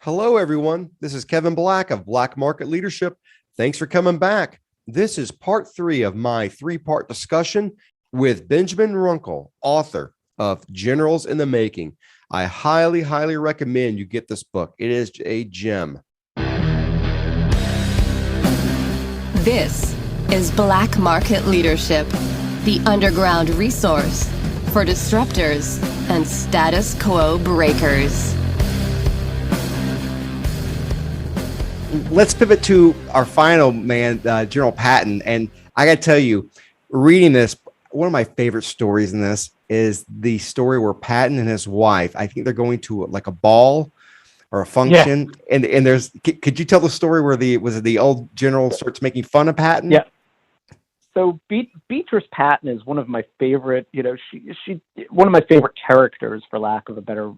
Hello, everyone. This is Kevin Black of Black Market Leadership. Thanks for coming back. This is part 3 of my 3-part discussion with Benjamin Runkle, author of Generals in the Making. I highly, highly recommend you get this book. It is a gem. This is Black Market Leadership, the underground resource for disruptors and status quo breakers. Let's pivot to our final man, General Patton. And I got to tell you, reading this, one of my favorite stories in this is the story where Patton and his wife, I think they're going to like a ball or a function. Yeah. And there's, could you tell the story where the old general starts making fun of Patton? Yeah. So Beatrice Patton is one of my favorite, she one of my favorite characters, for lack of a better,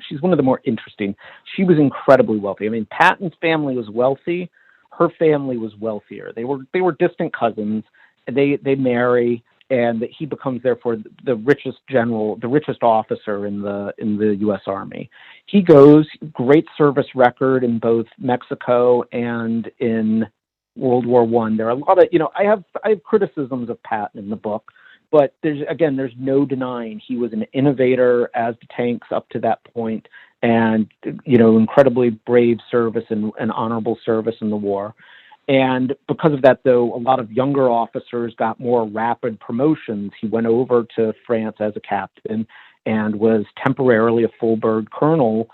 she's one of the more interesting. She was incredibly wealthy. I mean, Patton's family was wealthy. Her family was wealthier. They were distant cousins. They marry, and he becomes therefore the richest general, the richest officer in the U.S. Army. He goes, great service record in both Mexico and in World War I. There are a lot of, I have criticisms of Patton in the book, but there's no denying he was an innovator as to tanks up to that point, and incredibly brave service and honorable service in the war. And because of that, though, a lot of younger officers got more rapid promotions. He went over to France as a captain and was temporarily a full-bird colonel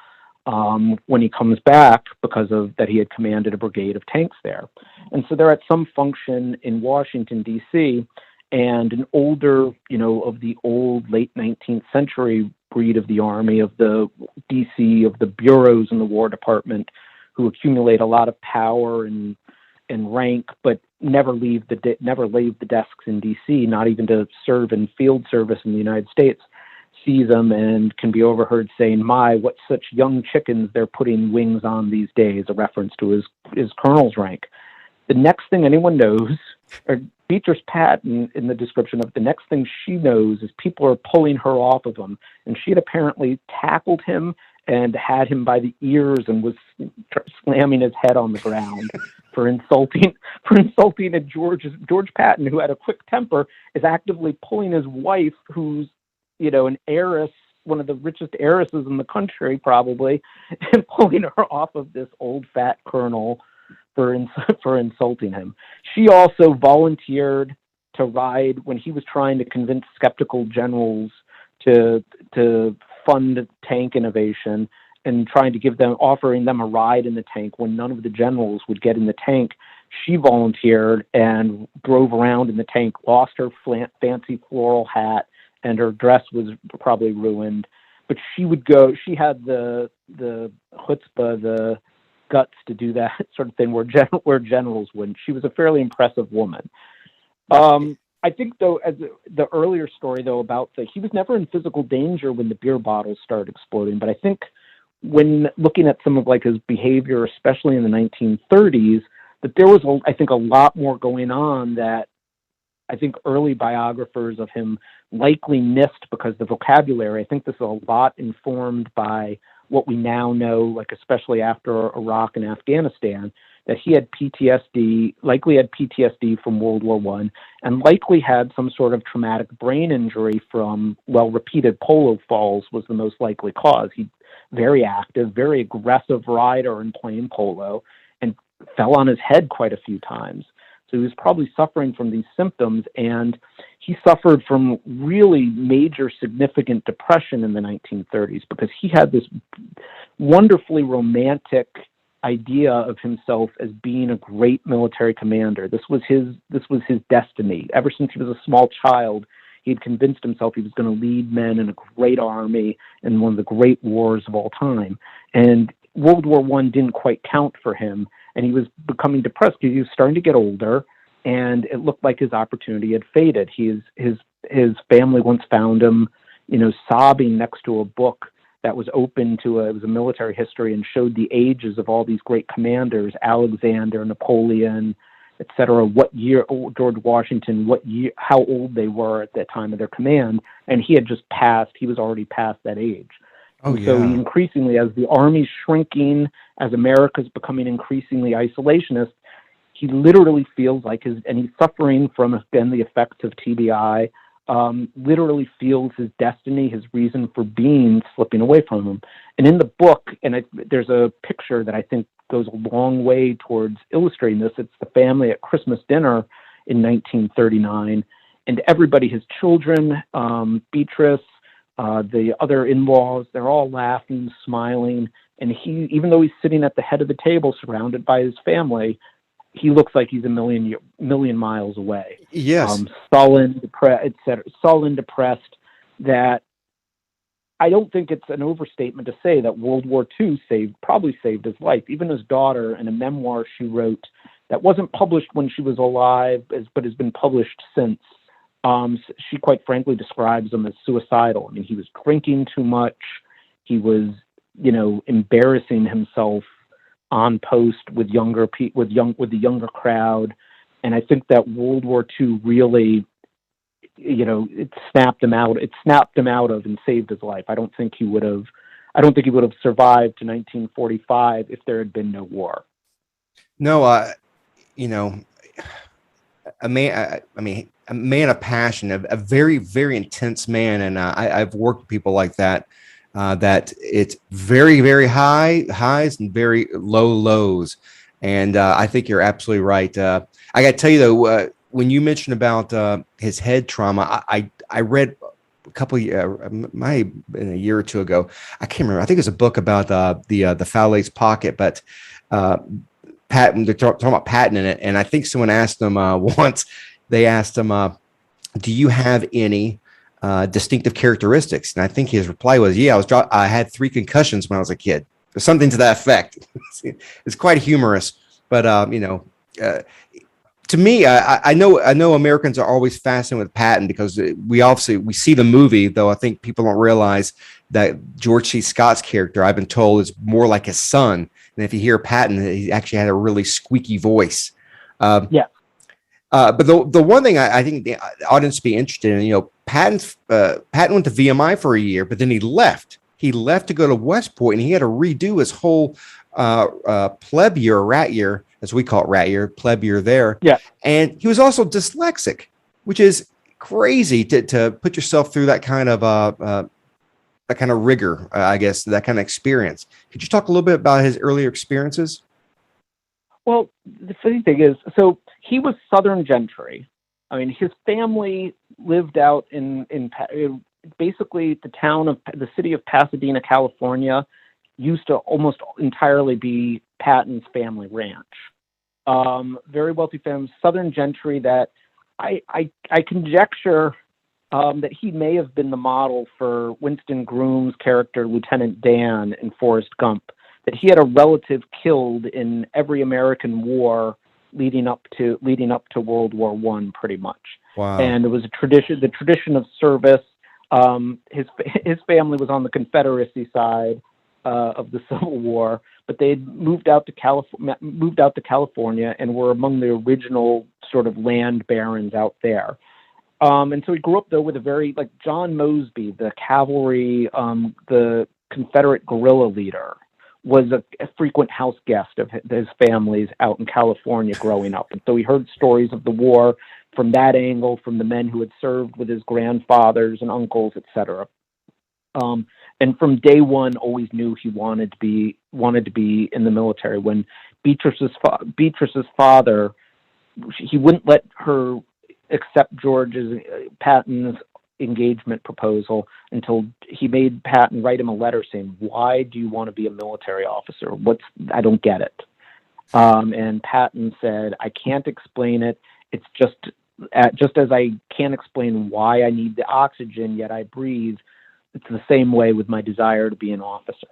when he comes back, because of that he had commanded a brigade of tanks there. And so they're at some function in Washington, D.C., and an older, of the old late 19th century breed of the Army, of the D.C., of the bureaus in the War Department, who accumulate a lot of power and rank, but never leave the desks in D.C., not even to serve in field service in the United States, sees them and can be overheard saying, "My, what such young chickens they're putting wings on these days," a reference to his colonel's rank. The next thing anyone knows, or Beatrice Patton, in the description of the next thing she knows, is people are pulling her off of him, and she had apparently tackled him and had him by the ears and was slamming his head on the ground for insulting a George Patton, who had a quick temper, is actively pulling his wife, who's an heiress, one of the richest heiresses in the country probably, and pulling her off of this old fat colonel for insulting him. She also volunteered to ride when he was trying to convince skeptical generals to fund tank innovation, and trying to offering them a ride in the tank when none of the generals would get in the tank. She volunteered and drove around in the tank, lost her fancy floral hat, and her dress was probably ruined. But she would go, she had the chutzpah, the guts to do that sort of thing where generals wouldn't. She was a fairly impressive woman. I think, though, as the earlier story, though, about he was never in physical danger when the beer bottles started exploding. But I think when looking at some of his behavior, especially in the 1930s, that there was, a lot more going on that I think early biographers of him likely missed, because the vocabulary, I think this is a lot informed by what we now know, especially after Iraq and Afghanistan, that he had PTSD, likely had PTSD from World War I, and likely had some sort of traumatic brain injury from, repeated polo falls was the most likely cause. He very active, very aggressive rider in playing polo, and fell on his head quite a few times. So he was probably suffering from these symptoms, and he suffered from really major, significant depression in the 1930s, because he had this wonderfully romantic idea of himself as being a great military commander. This was his destiny. Ever since he was a small child, he had convinced himself he was going to lead men in a great army in one of the great wars of all time. And World War I didn't quite count for him, and he was becoming depressed because he was starting to get older, and it looked like his opportunity had faded. His family once found him, sobbing next to a book that was open to it was a military history, and showed the ages of all these great commanders, Alexander, Napoleon, etc., what year, George Washington, what year, how old they were at that time of their command, and he had just passed, he was already past that age. Oh, And so he yeah. increasingly, as the army's shrinking, as America's becoming increasingly isolationist, he literally feels like and he's suffering from, again, the effects of TBI, literally feels his destiny, his reason for being slipping away from him. And in the book, there's a picture that I think goes a long way towards illustrating this. It's the family at Christmas dinner in 1939, and everybody, his children, Beatrice, the other in-laws, they're all laughing, smiling, and he, even though he's sitting at the head of the table surrounded by his family, he looks like he's a million miles away. Yes. Sullen, depressed, that I don't think it's an overstatement to say that World War II probably saved his life. Even his daughter, in a memoir she wrote that wasn't published when she was alive, but has been published since, she quite frankly describes him as suicidal. I mean, he was drinking too much. He was, embarrassing himself on post with the younger crowd. And I think that World War II really, it snapped him out. It snapped him out of and saved his life. I don't think he would have survived to 1945 if there had been no war. No, a man, a man of passion, a very, very intense man. And I've worked with people like that, that it's very, very high highs and very low lows. And I think you're absolutely right. I got to tell you, though, when you mentioned about his head trauma, I read a couple might have been a year or two ago. I can't remember. I think it's a book about the Fowley's pocket, but Patton, they're talking about Patton in it. And I think someone asked him once, they asked him, do you have any distinctive characteristics? And I think his reply was, yeah, I had 3 concussions when I was a kid, or something to that effect. It's quite humorous, but to me, I know Americans are always fascinated with Patton because we see the movie, though I think people don't realize that George C. Scott's character, I've been told, is more like his son. And if you hear Patton, he actually had a really squeaky voice. Yeah. But the one thing I think the audience would be interested in, Patton went to VMI for a year, but then he left. He left to go to West Point, and he had to redo his whole pleb year, rat year, as we call it, rat year, pleb year there. Yeah. And he was also dyslexic, which is crazy to put yourself through that kind of rigor, I guess, that kind of experience. Could you talk a little bit about his earlier experiences? Well, the funny thing is, so he was Southern gentry. I mean, his family lived out in basically the city of Pasadena, California, used to almost entirely be Patton's family ranch. Very wealthy family, Southern gentry that I conjecture that he may have been the model for Winston Groom's character, Lieutenant Dan in Forrest Gump, that he had a relative killed in every American war leading up to World War I, pretty much. Wow. And it was the tradition of service. His family was on the Confederacy side of the Civil War, but they had moved out to California and were among the original sort of land barons out there. And so he grew up though with a very, like John Mosby, the cavalry, the Confederate guerrilla leader, was a frequent house guest of his family's out in California growing up. And so he heard stories of the war from that angle, from the men who had served with his grandfathers and uncles, etc. And from day one, always knew he wanted to be in the military. When Beatrice's father, he wouldn't let her accept Patton's engagement proposal until he made Patton write him a letter saying, "Why do you want to be a military officer? I don't get it." And Patton said, "I can't explain it. It's just as I can't explain why I need the oxygen, yet I breathe. It's the same way with my desire to be an officer."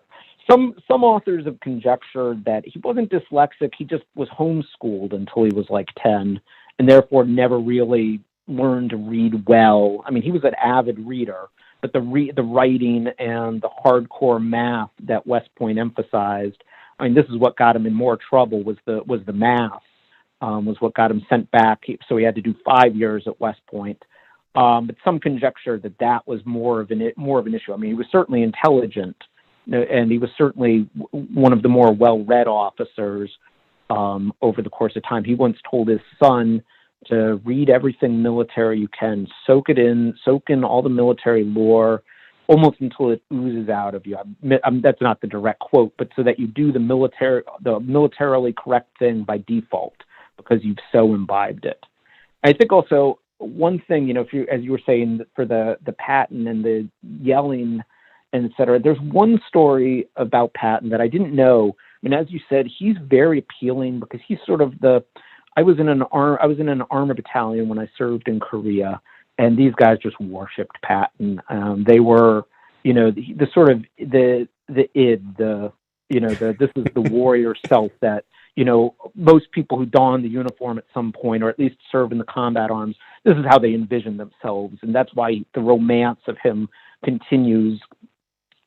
Some authors have conjectured that he wasn't dyslexic. He just was homeschooled until he was like 10, and therefore never really learned to read well. I mean, he was an avid reader, but the writing and the hardcore math that West Point emphasized, I mean, this is what got him in more trouble, was the math, was what got him sent back. So he had to do 5 years at West Point. But some conjecture that was more of an issue. I mean, he was certainly intelligent, and he was certainly one of the more well-read officers over the course of time. He once told his son to read everything military you can, soak in all the military lore, almost until it oozes out of you. That's not the direct quote, but so that you do the militarily correct thing by default because you've so imbibed it. I think also one thing, if you, as you were saying, for the Patton and the yelling and et cetera, there's one story about Patton that I didn't know. I mean, as you said, he's very appealing because he's sort of I was in an armor battalion when I served in Korea, and these guys just worshipped Patton. They were, the sort of the id, this is the warrior self that, most people who don the uniform at some point, or at least serve in the combat arms, this is how they envision themselves. And that's why the romance of him continues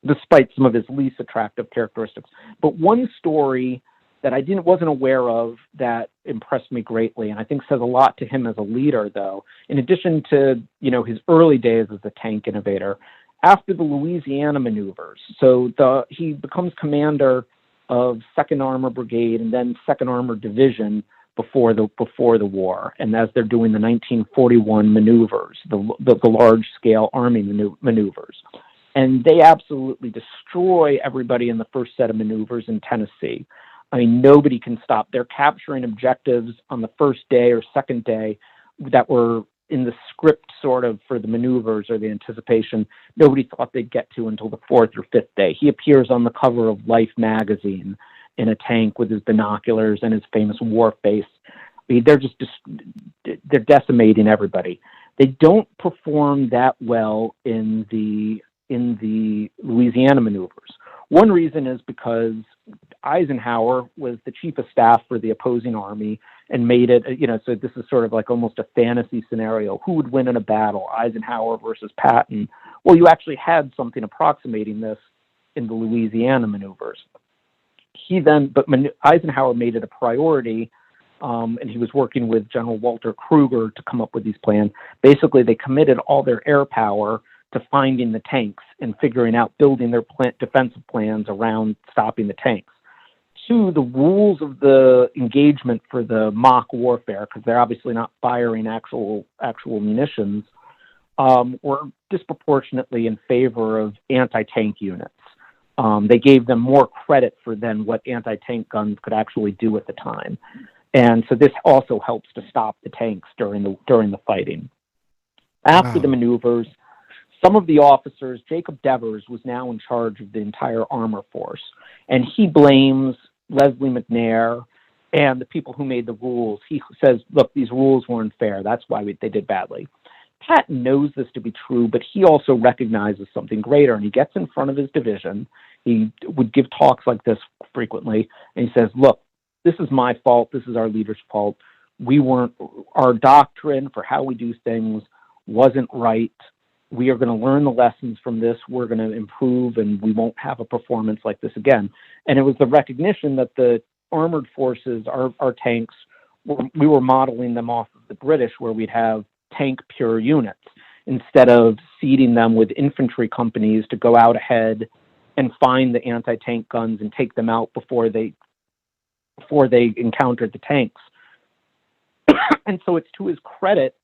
despite some of his least attractive characteristics. But one story that I wasn't aware of that impressed me greatly, and I think says a lot to him as a leader, though, in addition to, his early days as a tank innovator, after the Louisiana maneuvers. So he becomes commander of 2nd Armor Brigade and then 2nd Armor Division before the war. And as they're doing the 1941 maneuvers, the large-scale Army maneuvers. And they absolutely destroy everybody in the first set of maneuvers in Tennessee. I mean, nobody can stop. They're capturing objectives on the first day or second day that were in the script sort of for the maneuvers or the anticipation. Nobody thought they'd get to until the 4th or 5th day. He appears on the cover of Life magazine in a tank with his binoculars and his famous war face. I mean, they're decimating everybody. They don't perform that well in the Louisiana maneuvers. One reason is because Eisenhower was the chief of staff for the opposing army and made it, so this is sort of like almost a fantasy scenario. Who would win in a battle, Eisenhower versus Patton? Well, you actually had something approximating this in the Louisiana maneuvers. Eisenhower made it a priority, and he was working with General Walter Kruger to come up with these plans. Basically, they committed all their air power to finding the tanks and figuring out building their defensive plans around stopping the tanks. 2, the rules of the engagement for the mock warfare, because they're obviously not firing actual munitions, were disproportionately in favor of anti-tank units. They gave them more credit for than what anti-tank guns could actually do at the time. And so this also helps to stop the tanks during the fighting. After the maneuvers, some of the officers, Jacob Devers was now in charge of the entire armor force, and he blames Leslie McNair and the people who made the rules. He says, look, these rules weren't fair. That's why they did badly. Patton knows this to be true, but he also recognizes something greater, and he gets in front of his division. He would give talks like this frequently, and he says, look, this is my fault. This is our leader's fault. Our doctrine for how we do things wasn't right. We are going to learn the lessons from this. We're going to improve, and we won't have a performance like this again. And it was the recognition that the armored forces, our tanks, we were modeling them off of the British, where we'd have tank pure units instead of seeding them with infantry companies to go out ahead and find the anti-tank guns and take them out before they encountered the tanks. And so it's to his credit,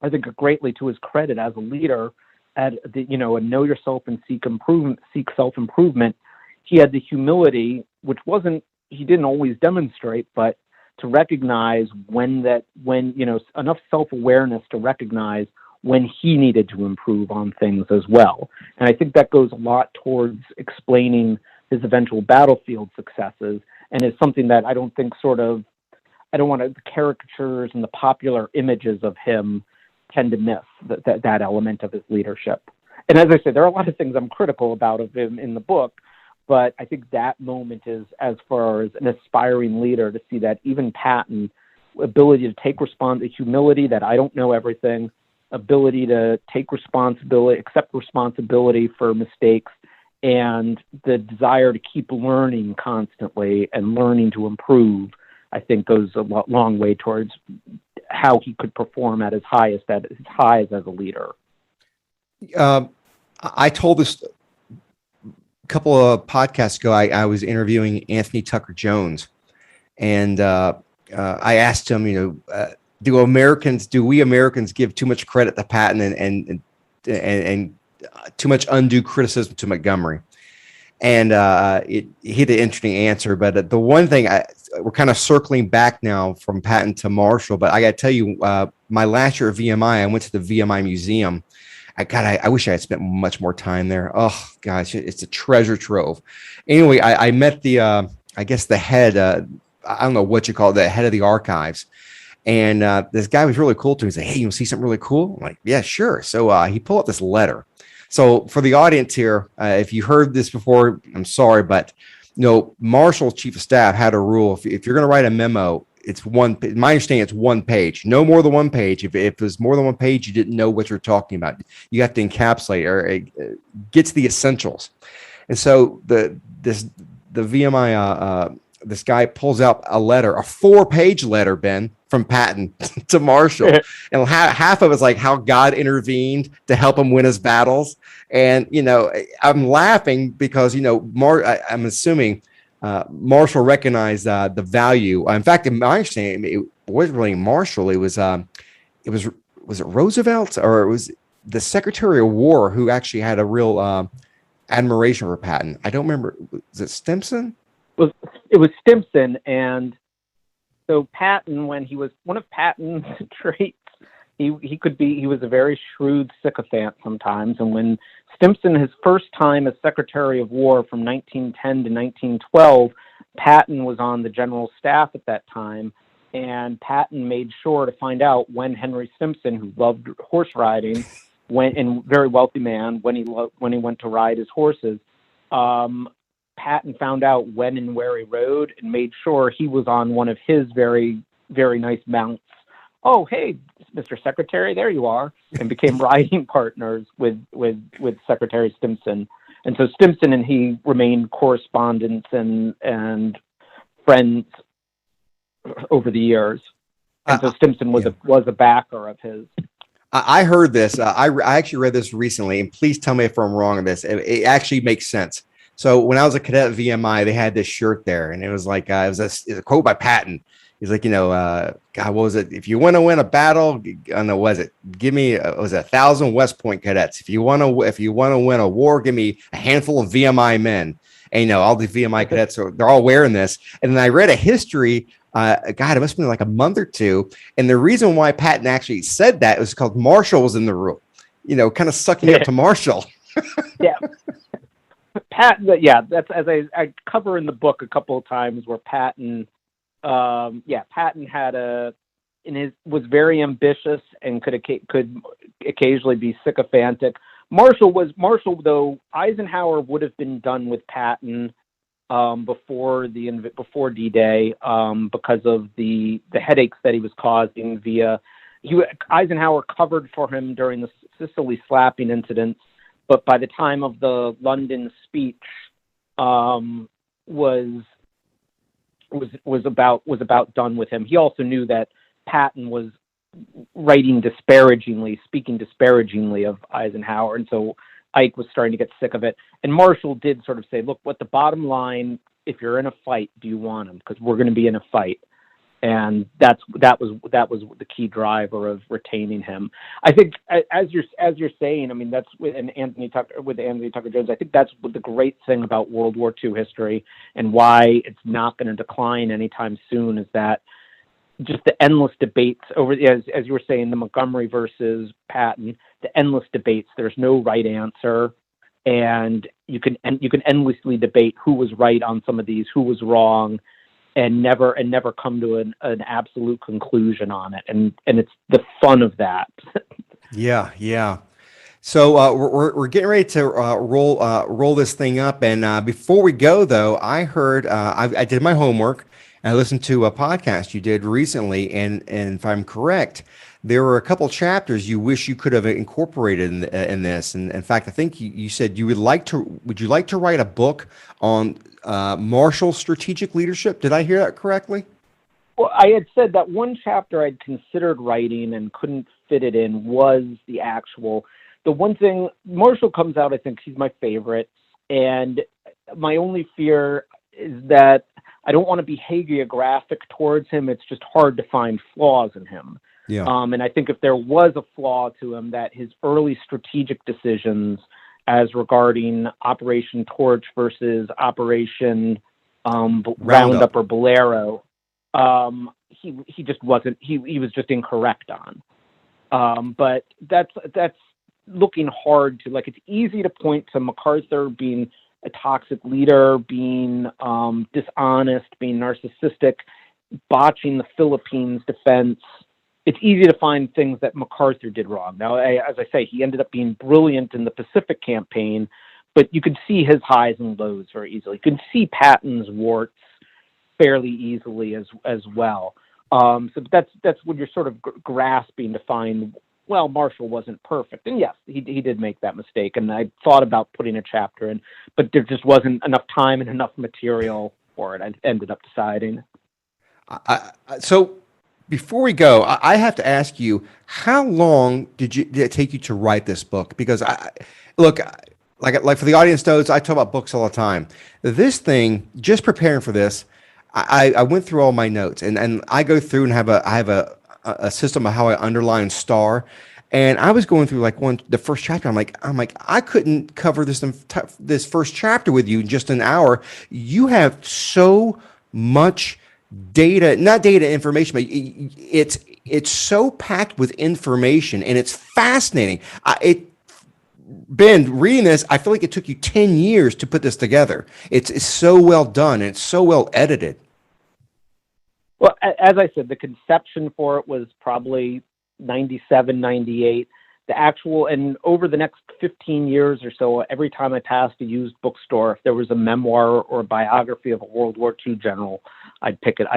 I think greatly to his credit as a leader, and know yourself and seek self-improvement. He had the humility, which he didn't always demonstrate, but to recognize when enough self-awareness to recognize when he needed to improve on things as well. And I think that goes a lot towards explaining his eventual battlefield successes, and is something that I don't think the caricatures and the popular images of him tend to miss that element of his leadership. And as I said, there are a lot of things I'm critical about of him in the book, but I think that moment is, as far as an aspiring leader, to see that even Patton, ability to take humility that I don't know everything, ability to take responsibility, accept responsibility for mistakes, and the desire to keep learning constantly and learning to improve, I think goes a long way towards how he could perform at his highest as a leader. I told this couple of podcasts ago, I was interviewing Anthony Tucker Jones, and I asked him, do we Americans give too much credit to Patton and too much undue criticism to Montgomery? And he had an interesting answer. But the one thing we're kind of circling back now from Patton to Marshall, but I got to tell you, my last year at VMI, I went to the VMI museum. I wish I had spent much more time there. Oh gosh, it's a treasure trove. Anyway, I met I guess the head, I don't know what you call it, the head of the archives. And this guy was really cool to me. He's like, "Hey, you want to see something really cool?" I'm like, "Yeah, sure." So he pulled up this letter. So for the audience here, if you heard this before, I'm sorry, but Marshall's chief of staff had a rule. If you're going to write a memo, it's one. My understanding, it's one page, no more than one page. If it was more than one page, you didn't know what you're talking about. You have to encapsulate or get to the essentials. And so the VMI this guy pulls out a letter, a 4-page letter, Ben, from Patton to Marshall, and half of it's like how God intervened to help him win his battles. And I'm laughing because I'm assuming Marshall recognized the value. In fact, in my understanding, it wasn't really Marshall. Was it Roosevelt, or it was the Secretary of War who actually had a real admiration for Patton? I don't remember. Was it Simpson? It was Simpson, and so Patton, when he was one of Patton's traits, he was a very shrewd sycophant sometimes. And when Simpson, his first time as Secretary of War from 1910 to 1912, Patton was on the general staff at that time, and Patton made sure to find out when Henry Simpson, who loved horse riding, and very wealthy man, when he went to ride his horses. Patton found out when and where he rode and made sure he was on one of his very, very nice mounts. "Oh, hey, Mr. Secretary, there you are," and became riding partners with Secretary Simpson. And so Simpson and he remained correspondents and friends over the years. And so Simpson was a backer of his. I heard this. I actually read this recently, and please tell me if I'm wrong on this. It actually makes sense. So when I was a cadet at VMI, they had this shirt there, and it was like it was a quote by Patton. He's like, God, what was it? If you want to win a battle, I don't know, was it? Give me, was it 1,000 West Point cadets? If you want to win a war, give me a handful of VMI men. And all the VMI cadets they're all wearing this. And then I read a history. God, it must have been like a month or two. And the reason why Patton actually said that was because Marshall was in the room, kind of sucking up to Marshall. Yeah. Patton, that's as I cover in the book a couple of times where Patton, Patton was very ambitious and could occasionally be sycophantic. Marshall, though, Eisenhower would have been done with Patton before D-Day because of the headaches that he was causing Eisenhower covered for him during the Sicily slapping incidents. But by the time of the London speech, was about done with him. He also knew that Patton was speaking disparagingly of Eisenhower, and so Ike was starting to get sick of it. And Marshall did sort of say, "Look, what the bottom line? If you're in a fight, do you want him? Because we're going to be in a fight." And that was the key driver of retaining him. I think, as you're saying, I mean, that's with Anthony Tucker Jones. I think that's the great thing about World War II history, and why it's not going to decline anytime soon, is that just the endless debates over, as you were saying, the Montgomery versus Patton, the endless debates. There's no right answer, and you can endlessly debate who was right on some of these, who was wrong, and never come to an absolute conclusion on it. And it's the fun of that. Yeah. So we're getting ready to roll this thing up. And before we go, though, I heard I did my homework. And I listened to a podcast you did recently, and if I'm correct, there were a couple chapters you wish you could have incorporated in this. And in fact, I think you said you would you like to write a book on Marshall's strategic leadership? Did I hear that correctly? Well, I had said that one chapter I'd considered writing and couldn't fit it in was the one thing, Marshall comes out, I think he's my favorite, and my only fear is that I don't want to be hagiographic towards him. It's just hard to find flaws in him. Yeah. And I think if there was a flaw to him, that his early strategic decisions as regarding Operation Torch versus Operation Roundup or Bolero, he just wasn't. He was just incorrect on. But that's looking hard to, like, it's easy to point to MacArthur being a toxic leader, being dishonest, being narcissistic, botching the Philippines defense. It's easy to find things that MacArthur did wrong. Now, as I say, he ended up being brilliant in the Pacific campaign, but you could see his highs and lows very easily. You could see Patton's warts fairly easily as well. So that's when you're sort of grasping to find, well, Marshall wasn't perfect. And yes, he did make that mistake. And I thought about putting a chapter in, but there just wasn't enough time and enough material for it. I ended up deciding. So before we go, I have to ask you, how long did it take you to write this book? Because look, like for the audience knows, I talk about books all the time. This thing, just preparing for this, I went through all my notes, and I go through and I have a system of how I underline star. And I was going through the first chapter. I'm like, I couldn't cover this first chapter with you in just an hour. You have so much data, not data information, but it's so packed with information, and it's fascinating. Ben, reading this, I feel like it took you 10 years to put this together. It's so well done, and it's so well edited. Well, as I said, the conception for it was probably 97, 98. The actual, and over the next 15 years or so, every time I passed a used bookstore, if there was a memoir or a biography of a World War II general, I'd pick it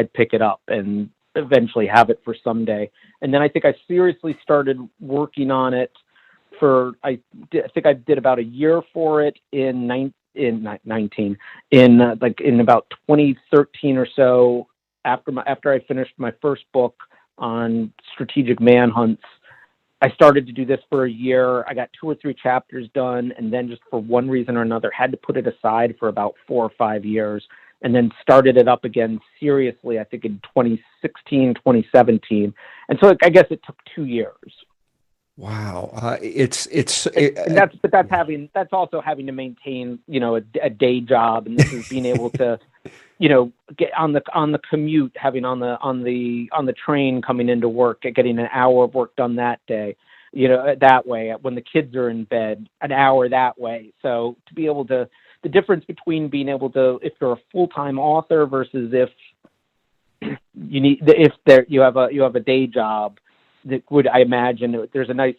up and eventually have it for someday. And then I think I seriously started working on it I think I did about a year for it in about 2013 or so, after I finished my first book on strategic manhunts. I started to do this for a year. I got 2 or 3 chapters done, and then just for one reason or another had to put it aside for about 4 or 5 years, and then started it up again seriously, I think in 2016, 2017. And so I guess it took 2 years. Wow. That's also having to maintain, a day job, and this is being able to, get on the commute, having on the train coming into work, getting an hour of work done that day, that way, when the kids are in bed, an hour that way. So to be able to, the difference between being able to, if you're a full-time author versus if you have a day job, that would, I imagine, there's a nice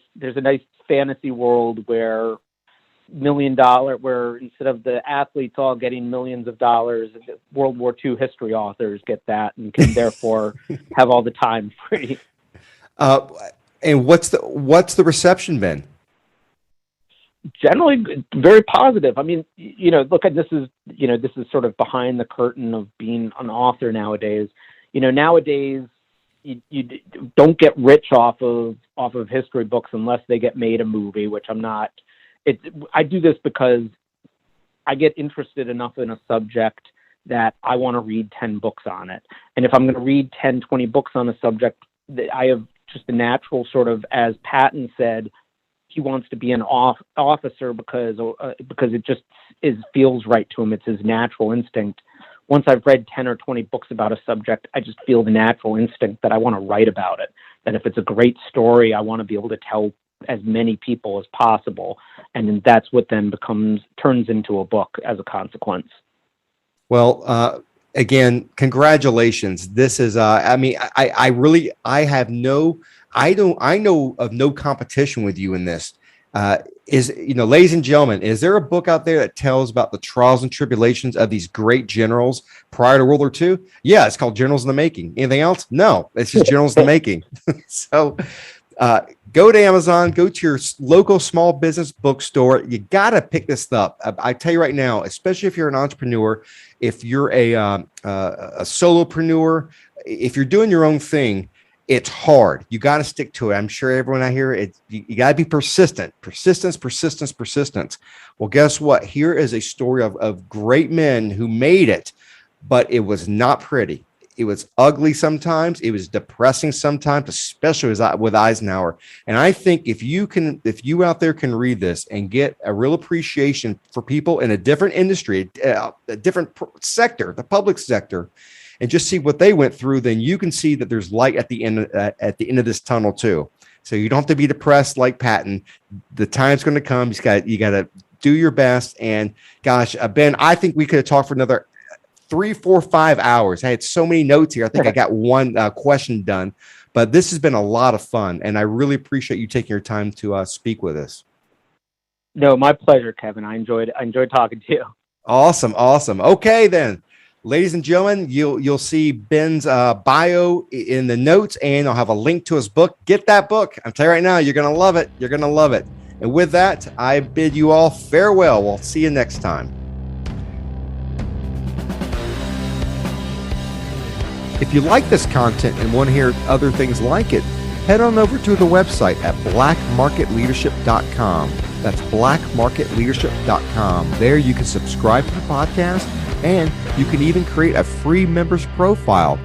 fantasy world where where instead of the athletes all getting millions of dollars, World War II history authors get that and can therefore have all the time free. And what's the reception been? Generally very positive. I mean, look at this is sort of behind the curtain of being an author nowadays. Nowadays, you don't get rich off of history books unless they get made a movie, which I'm not. I do this because I get interested enough in a subject that I want to read 10 books on it. And if I'm going to read 10, 20 books on a subject, I have just a natural sort of, as Patton said, he wants to be an officer because it just feels right to him. It's his natural instinct. Once I've read 10 or 20 books about a subject, I just feel the natural instinct that I want to write about it. That if it's a great story, I want to be able to tell as many people as possible. And then that's what then turns into a book as a consequence. Well, again, congratulations. This is, I know of no competition with you in this. Ladies and gentlemen, is there a book out there that tells about the trials and tribulations of these great generals prior to World War II? Yeah, it's called Generals in the Making. Anything else? No, it's just Generals in the Making. So go to Amazon, go to your local small business bookstore. You got to pick this up. I tell you right now, especially if you're an entrepreneur, if you're a solopreneur, if you're doing your own thing, It's hard. You got to stick to it. I'm sure everyone out here, you got to be persistent. Persistence. Well, guess what? Here is a story of great men who made it, but it was not pretty. It was ugly sometimes. It was depressing sometimes, especially with Eisenhower. And I think if you out there can read this and get a real appreciation for people in a different industry, a different sector, the public sector, and just see what they went through, then you can see that there's light at the end of this tunnel too. So you don't have to be depressed like Patton. The time's going to come. You got to do your best. And gosh, Ben, I think we could have talked for another 3, 4, 5 hours. I had so many notes here. I think I got one question done, but this has been a lot of fun, and I really appreciate you taking your time to speak with us. No, my pleasure, Kevin. I enjoyed talking to you. Awesome. Okay, then. Ladies and gentlemen, you'll see Ben's bio in the notes, and I'll have a link to his book. Get that book. I'm telling you right now, you're going to love it. You're going to love it. And with that, I bid you all farewell. We'll see you next time. If you like this content and want to hear other things like it, head on over to the website at blackmarketleadership.com. That's blackmarketleadership.com. There you can subscribe to the podcast, and you can even create a free members profile.